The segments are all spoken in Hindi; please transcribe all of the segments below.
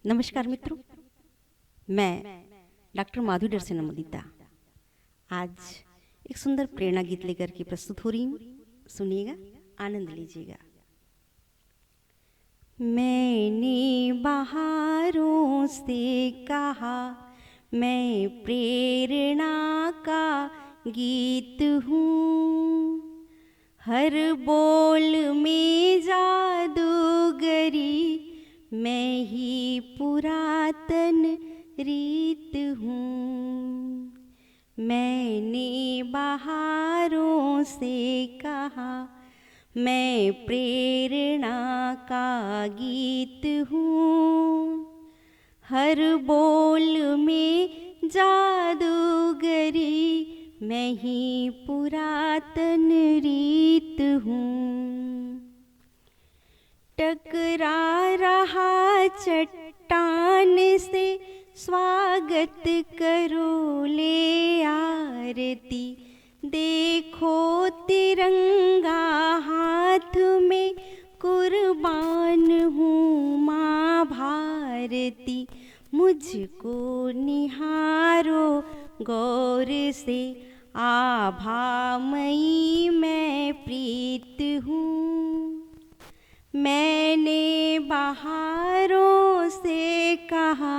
नमस्कार मित्रों, मैं डॉक्टर माधुरी से नमोदिता आज एक सुंदर प्रेरणा गीत लेकर के प्रस्तुत हो रही हूँ। सुनिएगा, आनंद लीजिएगा। मैंने बहारों से कहा मैं प्रेरणा का गीत हूँ, हर बोल में जादूगरी मैं ही पुरातन रीत हूँ। मैंने बहारों से कहा मैं प्रेरणा का गीत हूँ, हर बोल में जादूगरी मैं ही पुरातन रीत हूँ। टकरा रहा चट्टान से स्वागत करो ले आरती, देखो तिरंगा हाथ में कुर्बान हूँ माँ भारती। मुझको निहारो गौर से आभामयी मैं प्रीत हूँ। मैंने बहारों से कहा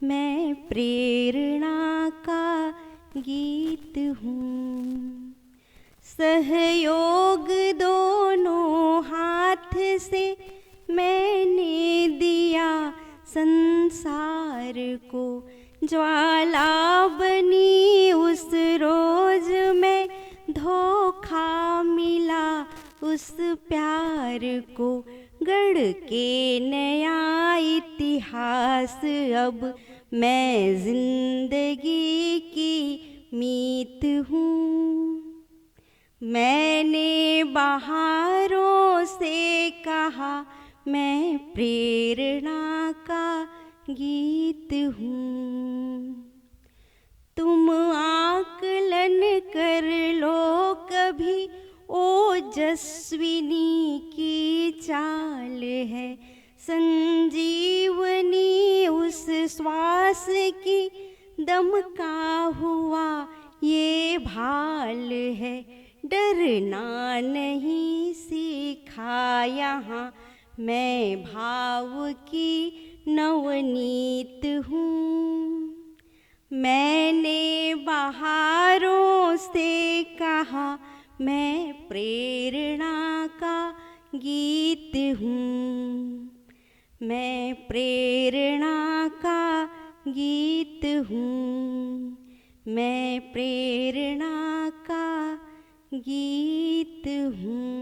मैं प्रेरणा का गीत हूँ। सहयोग दोनों हाथ से मैंने दिया संसार को, ज्वाला बनी उस रोज में धोखा मिला उस प्यार को। गढ़ के नया इतिहास अब मैं जिंदगी की मीत हूँ। मैंने बहारों से कहा मैं प्रेरणा का गीत हूँ। तुम आकलन कर लो कभी ओजस्विनी की चाल है, संजीवनी उस श्वास की दमका हुआ ये भाल है। डरना नहीं सीखा यहाँ मैं भाव की नवनीत हूँ। मैंने बहारों से कहा मैं प्रेरणा का गीत हूँ। मैं प्रेरणा का गीत हूँ। मैं प्रेरणा का गीत हूँ।